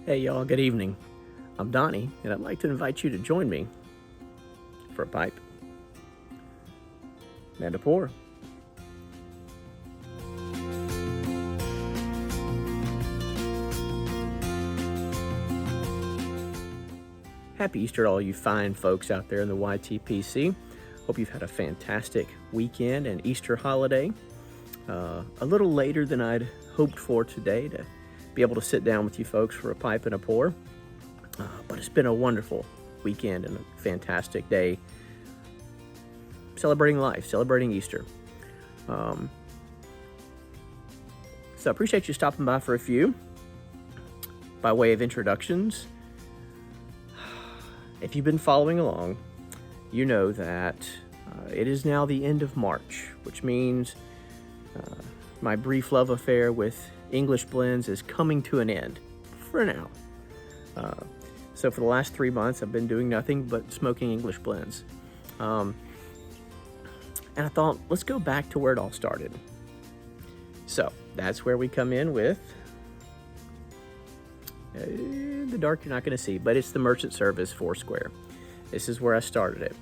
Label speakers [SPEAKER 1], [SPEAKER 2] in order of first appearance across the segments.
[SPEAKER 1] Hey y'all, good evening. I'm Donnie, and I'd like to invite you to join me for a pipe and a pour. Happy Easter to all you fine folks out there in the YTPC. Hope you've had a fantastic weekend and Easter holiday. A little later than I'd hoped for today to be able to sit down with you folks for a pipe and a pour. But it's been a wonderful weekend and a fantastic day celebrating life, celebrating Easter. So I appreciate you stopping by for a few. By way of introductions, if you've been following along, you know that it is now the end of March, which means my brief love affair with English blends is coming to an end for now. So for the last 3 months, I've been doing nothing but smoking English blends. And I thought, let's go back to where it all started. So that's where we come in with the dark you're not going to see, but it's the Merchant Service 4 Square. This is where I started it.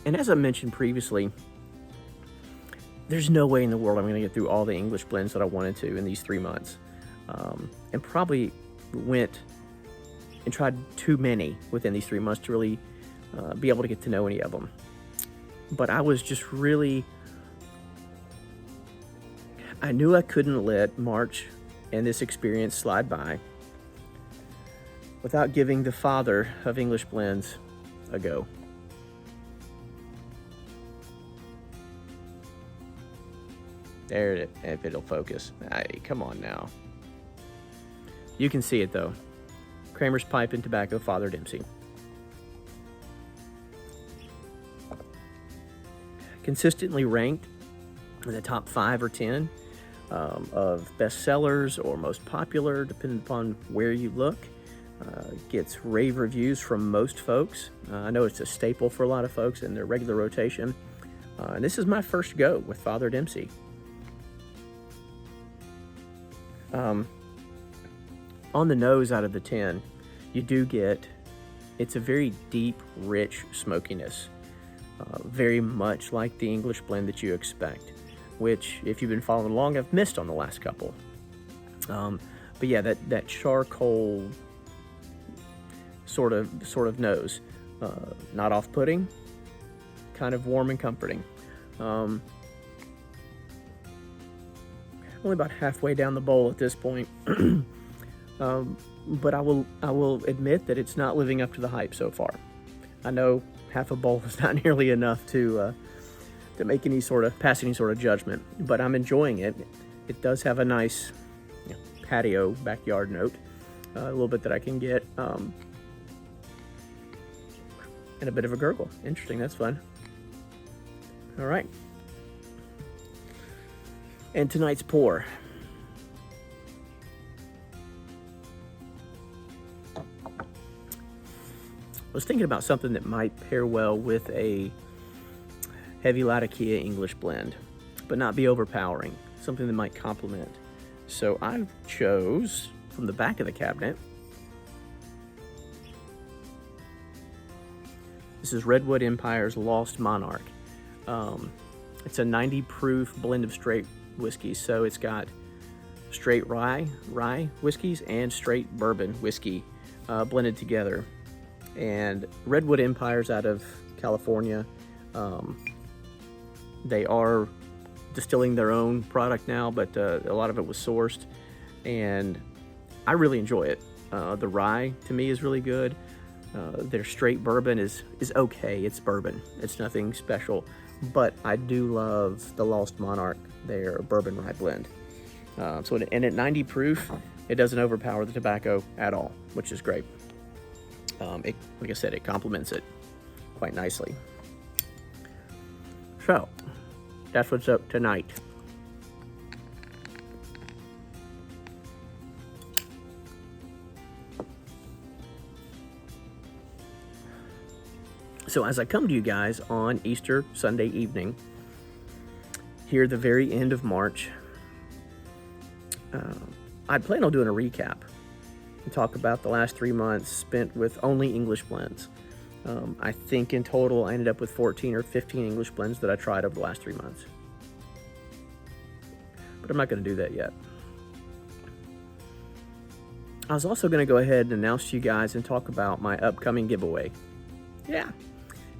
[SPEAKER 1] And as I mentioned previously, there's no way in the world I'm going to get through all the English blends that I wanted to in these 3 months. And probably went and tried too many within these 3 months to really be able to get to know any of them. But I was just really, I knew I couldn't let March and this experience slide by without giving the father of English blends a go. There it is, if it'll focus. Hey, come on now. You can see it though. Kramer's Pipe and Tobacco, Father Dempsey. Consistently ranked in the top 5 or 10 of bestsellers or most popular, depending upon where you look. Gets rave reviews from most folks. I know it's a staple for a lot of folks in their regular rotation. And this is my first go with Father Dempsey. On the nose out of the 10, you do get, it's a very deep, rich smokiness. Very much like the English blend that you expect, which, if you've been following along, I've missed on the last couple. But yeah, that charcoal sort of nose, not off-putting, kind of warm and comforting. Only about halfway down the bowl at this point. But I will admit that it's not living up to the hype so far. I know half a bowl is not nearly enough to make any sort of pass any sort of judgment, but I'm enjoying it. It does have a nice patio backyard note, a little bit that I can get, and a bit of a gurgle. Interesting, that's fun. All right. And tonight's pour. I was thinking about something that might pair well with a heavy Latakia English blend, but not be overpowering. Something that might complement. So I chose from the back of the cabinet. This is Redwood Empire's Lost Monarch. It's a 90 proof blend of straight whiskeys. So it's got straight rye whiskeys and straight bourbon whiskey blended together. And Redwood Empire's out of California. They are distilling their own product now, but a lot of it was sourced, and I really enjoy it. The rye to me is really good. Their straight bourbon is okay. It's bourbon. It's nothing special, but I do love the Lost Monarch, their bourbon rye blend. And at 90 proof, it doesn't overpower the tobacco at all, which is great. Like I said, it complements it quite nicely. So, that's what's up tonight. So as I come to you guys on Easter Sunday evening, here at the very end of March, I'd plan on doing a recap and talk about the last 3 months spent with only English blends. I think in total I ended up with 14 or 15 English blends that I tried over the last 3 months. But I'm not going to do that yet. I was also going to go ahead and announce to you guys and talk about my upcoming giveaway. Yeah,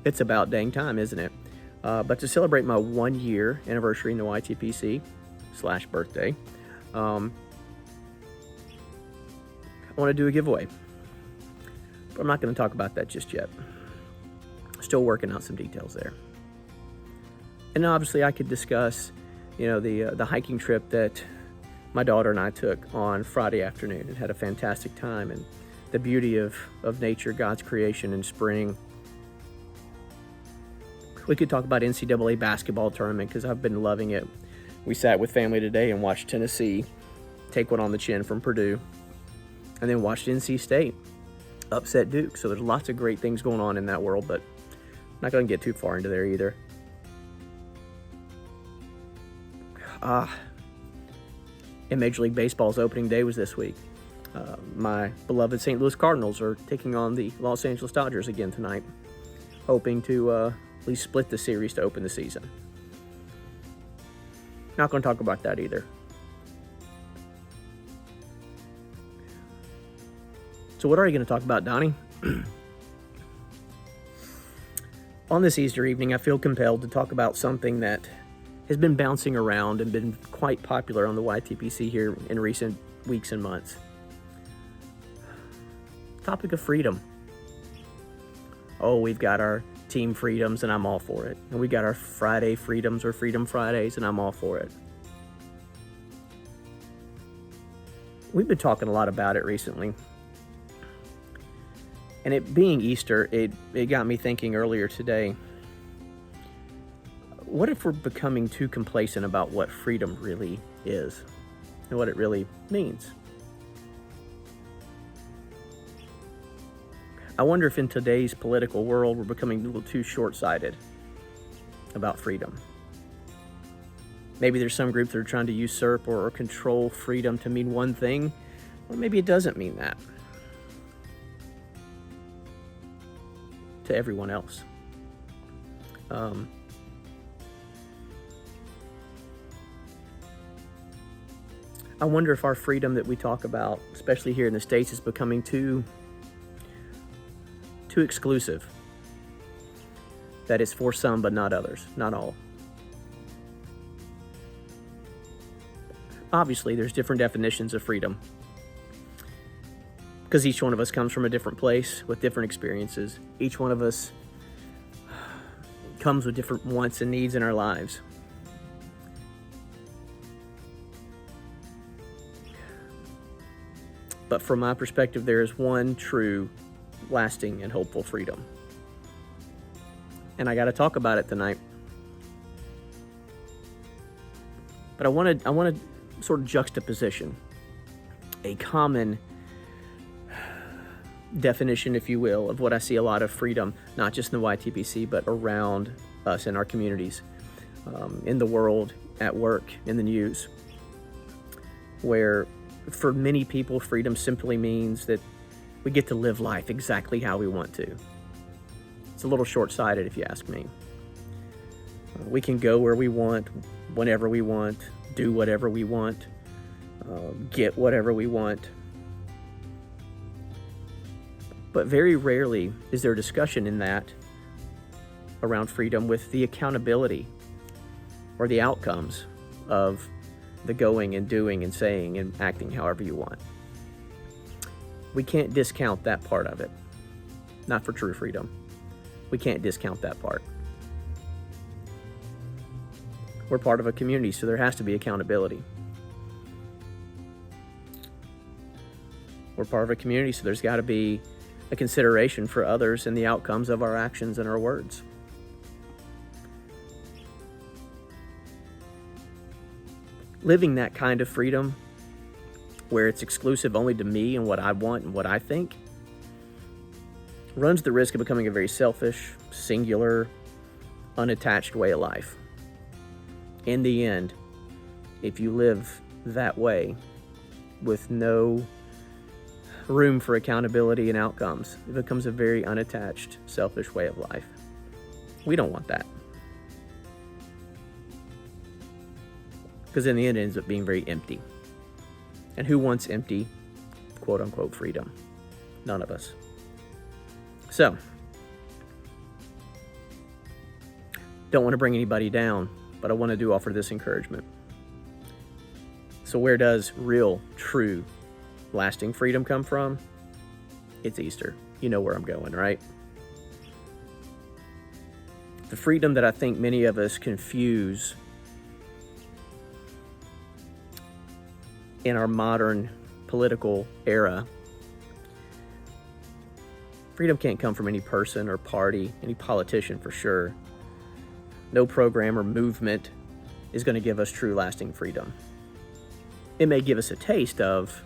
[SPEAKER 1] it's about dang time, isn't it? But to celebrate my 1 year anniversary in the YTPC/birthday, I want to do a giveaway. But I'm not going to talk about that just yet. Still working out some details there. And obviously I could discuss, the hiking trip that my daughter and I took on Friday afternoon and had a fantastic time, and the beauty of nature, God's creation in spring. We could talk about NCAA basketball tournament because I've been loving it. We sat with family today and watched Tennessee take one on the chin from Purdue, and then watched NC State upset Duke. So there's lots of great things going on in that world, but I'm not going to get too far into there either. And Major League Baseball's opening day was this week. My beloved St. Louis Cardinals are taking on the Los Angeles Dodgers again tonight, hoping to at least split the series to open the season. Not going to talk about that either. So what are you going to talk about, Donnie? On this Easter evening, I feel compelled to talk about something that has been bouncing around and been quite popular on the YTPC here in recent weeks and months. Topic of freedom. Oh, we've got our team freedoms and I'm all for it. And we got our Friday freedoms or Freedom Fridays and I'm all for it. We've been talking a lot about it recently. And it being Easter, it got me thinking earlier today, what if we're becoming too complacent about what freedom really is and what it really means? I wonder if in today's political world we're becoming a little too short-sighted about freedom. Maybe there's some groups that are trying to usurp or control freedom to mean one thing, or maybe it doesn't mean that to everyone else. I wonder if our freedom that we talk about, especially here in the States, is becoming too exclusive. That it's for some, but not others, not all. Obviously, there's different definitions of freedom, because each one of us comes from a different place with different experiences. Each one of us comes with different wants and needs in our lives. But from my perspective, there is one true, lasting, and hopeful freedom. And I got to talk about it tonight. But I want to sort of juxtaposition a common definition, if you will, of what I see a lot of freedom, not just in the YTPC, but around us in our communities, in the world, at work, in the news, where for many people, freedom simply means that we get to live life exactly how we want to. It's a little short-sighted, if you ask me. We can go where we want, whenever we want, do whatever we want, get whatever we want. But very rarely is there discussion in that around freedom with the accountability or the outcomes of the going and doing and saying and acting however you want. We can't discount that part of it. Not for true freedom. We can't discount that part. We're part of a community, so there has to be accountability. We're part of a community, so there's got to be a consideration for others and the outcomes of our actions and our words. Living that kind of freedom, where it's exclusive only to me and what I want and what I think, runs the risk of becoming a very selfish, singular, unattached way of life. In the end, if you live that way, with no room for accountability and outcomes. It becomes a very unattached, selfish way of life. We don't want that. Because in the end, it ends up being very empty. And who wants empty, quote unquote, freedom? None of us. So, don't want to bring anybody down, but I want to offer this encouragement. So where does real, true, lasting freedom come from? It's Easter. You know where I'm going, right? The freedom that I think many of us confuse in our modern political era. Freedom can't come from any person or party, any politician for sure. No program or movement is going to give us true lasting freedom. It may give us a taste of,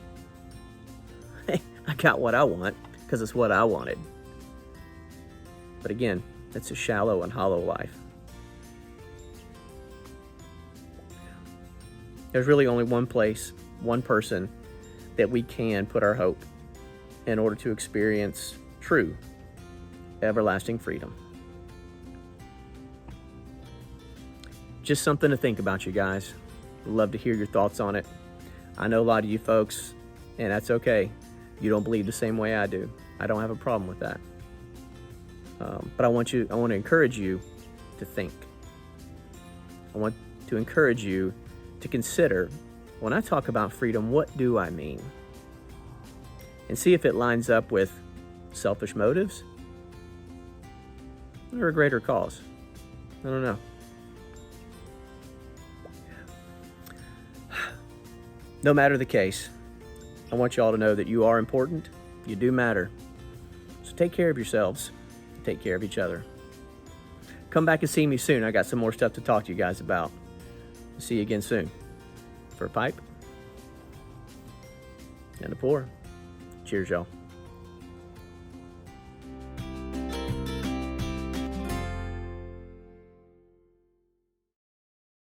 [SPEAKER 1] hey, I got what I want because it's what I wanted. But again, it's a shallow and hollow life. There's really only one place, one person that we can put our hope in order to experience true, everlasting freedom. Just something to think about, you guys. I'd love to hear your thoughts on it. I know a lot of you folks, and that's okay. You don't believe the same way I do. I don't have a problem with that. But I want to encourage you to think. I want to encourage you to consider, when I talk about freedom, what do I mean? And see if it lines up with selfish motives or a greater cause. I don't know. No matter the case, I want you all to know that you are important. You do matter. So take care of yourselves. Take care of each other. Come back and see me soon. I got some more stuff to talk to you guys about. See you again soon. For a pipe and a pour. Cheers, y'all.